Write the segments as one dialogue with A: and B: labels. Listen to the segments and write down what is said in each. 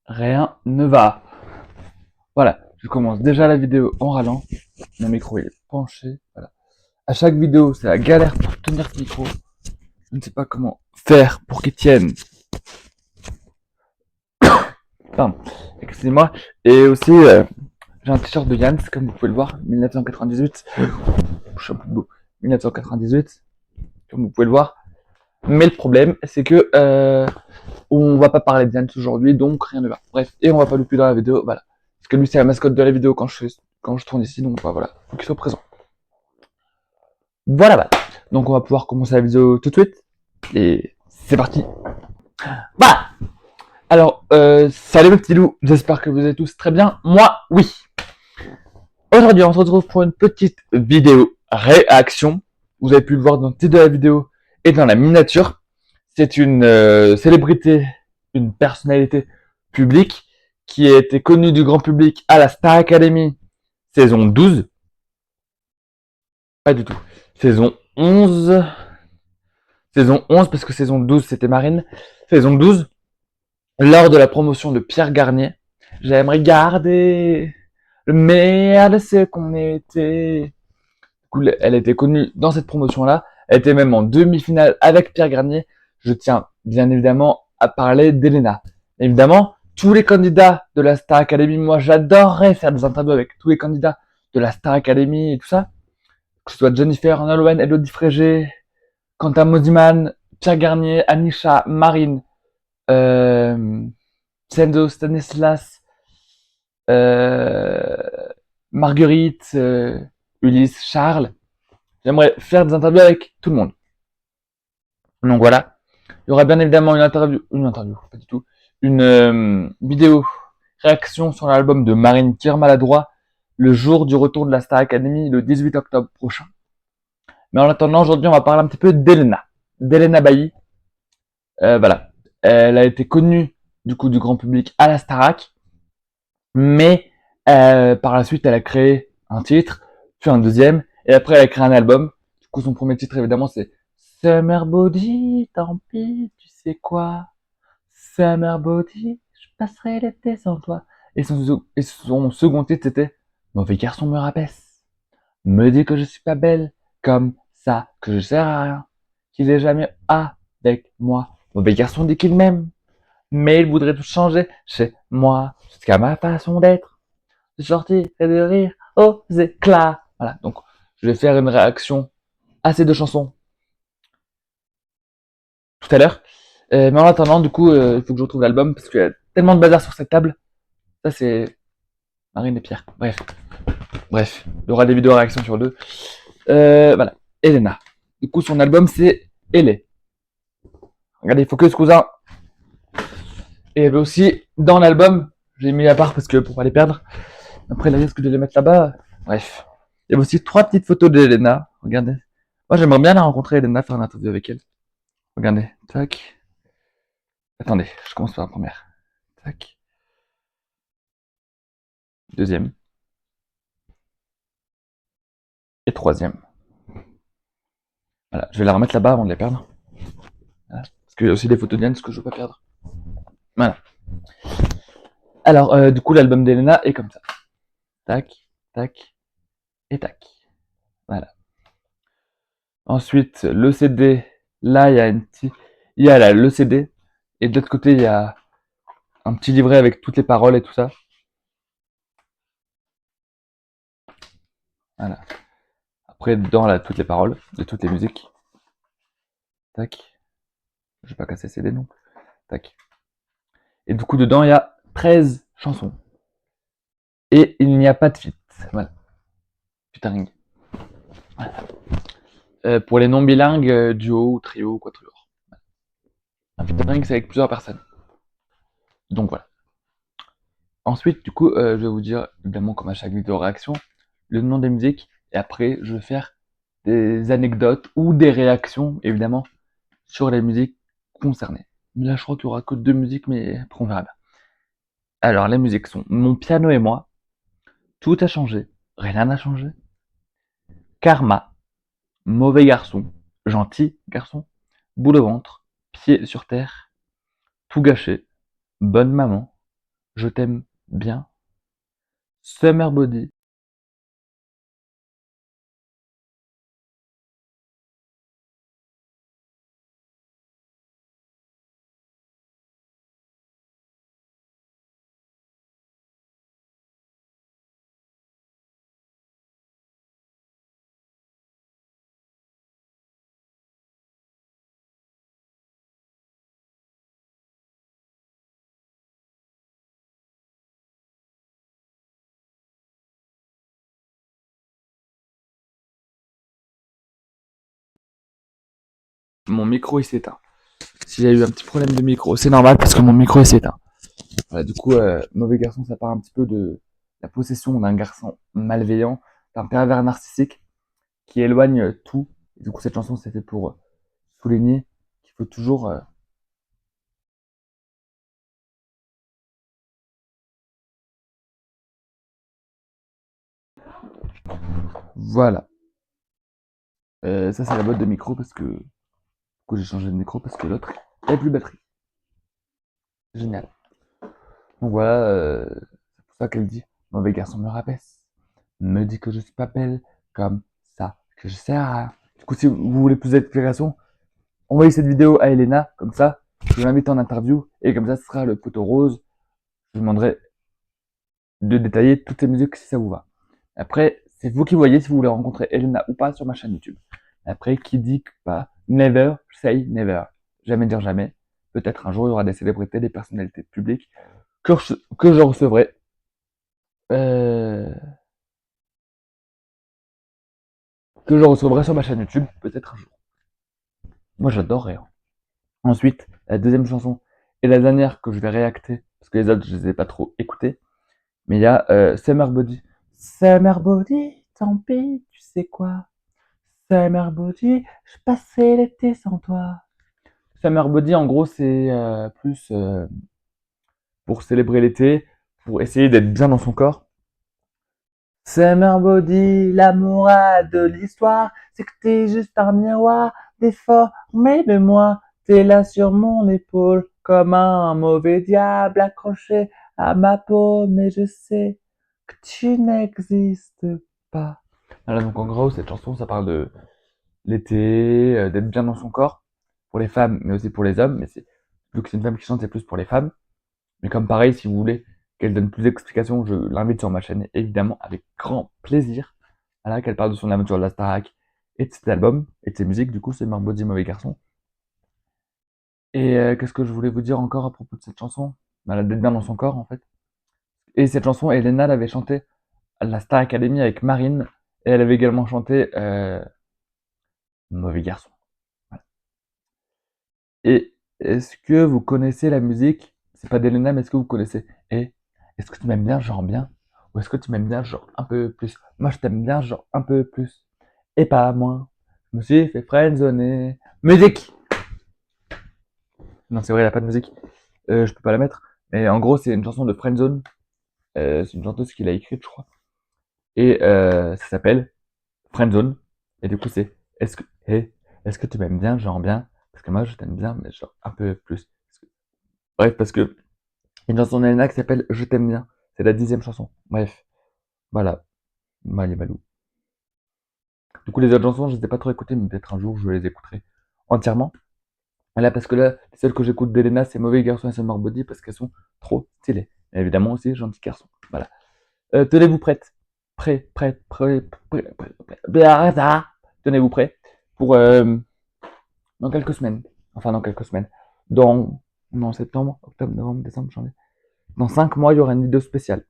A: Rien ne va. Voilà, je commence déjà la vidéo en râlant. Mon micro il est penché. Voilà. À chaque vidéo, c'est la galère pour tenir ce micro. Je ne sais pas comment faire pour qu'il tienne. Pardon, excusez-moi. Et aussi, j'ai un t-shirt de Yann, comme vous pouvez le voir, 1998. Je suis un peu beau. 1998, comme vous pouvez le voir. Mais le problème, c'est que on va pas parler de Yann aujourd'hui, donc rien ne va. Bref, et on va pas le plus dans la vidéo, voilà. Parce que lui, c'est la mascotte de la vidéo quand je tourne ici, donc voilà, faut qu'il soit présent. Voilà, voilà. Donc on va pouvoir commencer la vidéo tout de suite. Et c'est parti. Voilà. Alors, salut mes petits loups, j'espère que vous allez tous très bien. Moi, oui. Aujourd'hui, on se retrouve pour une petite vidéo réaction. Vous avez pu le voir dans le titre de la vidéo et dans la miniature. C'est une célébrité, une personnalité publique qui a été connue du grand public à la Star Academy saison 12. Pas du tout. Saison 11. Saison 11 parce que saison 12 c'était Marine. Saison 12, lors de la promotion de Pierre Garnier, j'aimerais garder le meilleur de ce qu'on était. Du coup, elle était connue dans cette promotion-là. Elle était même en demi-finale avec Pierre Garnier. Je tiens bien évidemment à parler d'Elena. Évidemment, tous les candidats de la Star Academy, moi j'adorerais faire des interviews avec tous les candidats de la Star Academy et tout ça. Que ce soit Jennifer Nolwenn, Elodie Frégé, Quentin Mosiman, Pierre Garnier, Anisha, Marine, euh, Sendo, Stanislas, euh, Marguerite, Ulysse, Charles. J'aimerais faire des interviews avec tout le monde. Donc voilà. Il y aura bien évidemment une interview, pas du tout, une vidéo réaction sur l'album de Marine Tire Maladroit le jour du retour de la Star Academy le 18 octobre prochain. Mais en attendant, aujourd'hui, on va parler un petit peu d'Elena. D'Elena Bailly. Voilà. Elle a été connue du coup du grand public à la Starac. Mais par la suite, elle a créé un titre, puis un deuxième, et après, elle a créé un album. Du coup, son premier titre, évidemment, c'est Summer Body, tant pis, tu sais quoi. Summer Body, je passerai l'été sans toi. Et son second titre, c'était Mauvais garçon me rabaisse. Me dit que je suis pas belle, comme ça, que je sers à rien, qu'il est jamais avec moi. Mauvais garçon dit qu'il m'aime, mais il voudrait tout changer chez moi, jusqu'à ma façon d'être de sortir et de rire aux éclats. Voilà, donc je vais faire une réaction à ces deux chansons tout à l'heure. Mais en attendant, du coup, il faut que je retrouve l'album parce qu'il y a tellement de bazar sur cette table. Ça, c'est Marine et Pierre. Bref, il y aura des vidéos réactions sur deux. Voilà, Elena. Du coup, son album, c'est Elle. Regardez, focus, cousin. Et il y avait aussi, dans l'album, j'ai mis à part parce que pour pas les perdre. Après, le risque de les mettre là-bas. Bref. Il y avait aussi trois petites photos d'Elena. Regardez. Moi, j'aimerais bien la rencontrer, Elena, faire une interview avec elle. Regardez. Tac. Attendez, je commence par la première. Tac. Deuxième. Et troisième. Voilà. Je vais la remettre là-bas avant de les perdre. Voilà. Parce qu'il y a aussi des photos d'Yann, ce que je veux pas perdre. Voilà. Alors, du coup, l'album d'Elena est comme ça. Tac, tac, et tac. Voilà. Ensuite, le CD. Là, il y a là, le CD. Et de l'autre côté, il y a un petit livret avec toutes les paroles et tout ça. Voilà. Après, dedans, là, toutes les paroles de toutes les musiques. Tac. Je vais pas casser CD non. Tac. Et du coup, dedans, il y a 13 chansons. Et il n'y a pas de feat. Voilà. Featuring. Voilà. Pour les non bilingues, duo, trio, quatuor. Un featuring, c'est avec plusieurs personnes. Donc voilà. Ensuite, du coup, je vais vous dire, évidemment, comme à chaque vidéo réaction, le nom des musiques. Et après, je vais faire des anecdotes ou des réactions, évidemment, sur les musiques concernées. Mais là, je crois qu'il y aura que deux musiques, mais après, on verra bien. Alors, les musiques sont Mon piano et moi, Tout a changé, Rien n'a changé, Karma, Mauvais garçon, Gentil garçon, Boule au ventre, Pied sur terre, Tout gâché, Bonne maman, Je t'aime bien. Summer Body. Mon micro il s'éteint. S'il y a eu un petit problème de micro, c'est normal parce que mon micro il s'éteint. Voilà, du coup, Mauvais garçon, ça part un petit peu de la possession d'un garçon malveillant, d'un pervers narcissique qui éloigne tout. Et du coup, cette chanson, c'était pour souligner qu'il faut toujours... Voilà. Ça, c'est la boîte de micro parce que... Du coup, j'ai changé de micro parce que l'autre, il n'y a plus de batterie. Génial. Donc voilà, c'est pour ça qu'elle dit, mauvais garçon me rabaisse, me dit que je suis pas belle, comme ça, que je sers à rien. Du coup, si vous voulez plus d'explications, envoyez cette vidéo à Elena, comme ça, je l'invite en interview, et comme ça, ce sera le poteau rose. Je vous demanderai de détailler toutes ces musiques si ça vous va. Après, c'est vous qui voyez si vous voulez rencontrer Elena ou pas sur ma chaîne YouTube. Après, qui dit que pas, never say never. Jamais dire jamais. Peut-être un jour, il y aura des célébrités, des personnalités publiques que je recevrai. Euh, que je recevrai sur ma chaîne YouTube, peut-être un jour. Moi, j'adorerais. Hein. Ensuite, la deuxième chanson et la dernière que je vais réacter, parce que les autres, je les ai pas trop écoutées, mais il y a Summer Body. Summer Body, tant pis, tu sais quoi. Summer Body, je passais l'été sans toi. Summer Body, en gros, c'est plus pour célébrer l'été, pour essayer d'être bien dans son corps. Summer Body, la morale de l'histoire, c'est que t'es juste un miroir déformé de moi. T'es là sur mon épaule, comme un mauvais diable accroché à ma peau, mais je sais que tu n'existes pas. Voilà, donc en gros, cette chanson, ça parle de l'été, d'être bien dans son corps, pour les femmes, mais aussi pour les hommes, mais c'est, vu que c'est une femme qui chante, c'est plus pour les femmes. Mais comme pareil, si vous voulez qu'elle donne plus d'explications, je l'invite sur ma chaîne, évidemment, avec grand plaisir. Voilà, qu'elle parle de son aventure de la Starac et de cet album, et de ses musiques, du coup, c'est Body Mauvais Garçon. Et qu'est-ce que je voulais vous dire encore à propos de cette chanson? Elle d'être bien dans son corps, en fait. Et cette chanson, Elena l'avait chantée à la Star Academy avec Marine, et elle avait également chanté Mauvais Garçon. Voilà. Et est-ce que vous connaissez la musique? C'est pas d'Elena, mais est-ce que vous connaissez? Et est-ce que tu m'aimes bien, genre bien? Ou est-ce que tu m'aimes bien, genre un peu plus? Moi, je t'aime bien, genre un peu plus. Et pas moins. Je me suis fait friendzoner. Musique! Non, c'est vrai, il n'y a pas de musique. Je peux pas la mettre. Mais en gros, c'est une chanson de Friendzone. C'est une chanteuse qui l'a écrite, je crois. Et ça s'appelle Friendzone. Et du coup, c'est est-ce que tu m'aimes bien, genre bien? Parce que moi, je t'aime bien, mais genre un peu plus. Bref, parce que une chanson d'Elena qui s'appelle Je t'aime bien. C'est la 10e chanson. Bref, voilà. Mali Malou. Du coup, les autres chansons, je les ai pas trop écoutées, mais peut-être un jour, je les écouterai entièrement. Là, parce que là, les seules que j'écoute d'Elena, c'est Mauvais Garçon et Summer Body parce qu'elles sont trop stylées. Et évidemment aussi, Gentil Garçon. Voilà. Tenez-vous prête. Prêt. Tenez-vous prêt pour dans quelques semaines. Enfin, dans quelques semaines. Dans, septembre, octobre, novembre, décembre, janvier. Dans 5 mois, il y aura une vidéo spéciale.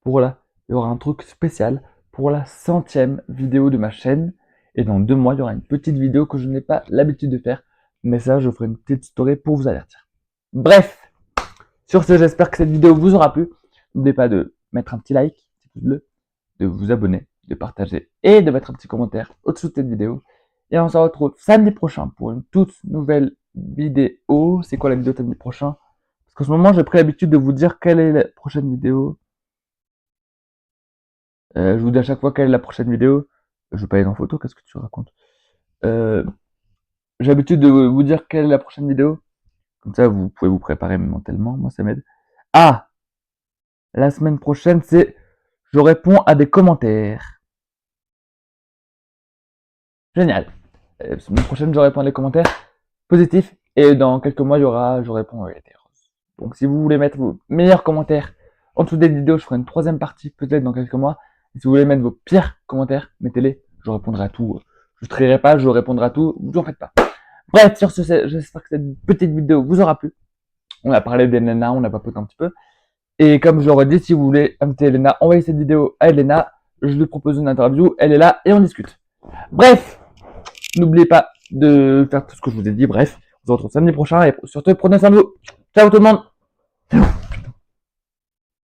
A: Pour là, il y aura un truc spécial pour la 100e vidéo de ma chaîne. Et dans 2 mois, il y aura une petite vidéo que je n'ai pas l'habitude de faire. Mais ça, je ferai une petite story pour vous avertir. Bref, sur ce, j'espère que cette vidéo vous aura plu. N'oubliez pas de mettre un petit like, un petit pouce bleu, de vous abonner, de partager et de mettre un petit commentaire au-dessous de cette vidéo. Et on se retrouve samedi prochain pour une toute nouvelle vidéo. C'est quoi la vidéo de samedi prochain? Parce qu'en ce moment, j'ai pris l'habitude de vous dire quelle est la prochaine vidéo. Je vous dis à chaque fois quelle est la prochaine vidéo. Je vais pas aller en photo, qu'est-ce que tu racontes? Euh, j'ai l'habitude de vous dire quelle est la prochaine vidéo. Comme ça, vous pouvez vous préparer mentalement. Moi, ça m'aide. Ah! La semaine prochaine, c'est je réponds à des commentaires. Génial. La semaine prochaine, je réponds à des commentaires positifs. Et dans quelques mois, je réponds à des roses. Donc si vous voulez mettre vos meilleurs commentaires en dessous des vidéos, je ferai une troisième partie peut-être dans quelques mois. Et si vous voulez mettre vos pires commentaires, mettez-les. Je répondrai à tout. Je ne trierai pas, je répondrai à tout. Vous en faites pas. Bref, sur ce, j'espère que cette petite vidéo vous aura plu. On a parlé d'Elena, on a papoté un petit peu. Et comme je l'aurais dit, si vous voulez inviter Elena, envoyez cette vidéo à Elena. Je lui propose une interview, elle est là et on discute. Bref, n'oubliez pas de faire tout ce que je vous ai dit. Bref, on se retrouve samedi prochain et surtout prenez soin de vous. Ciao tout le monde.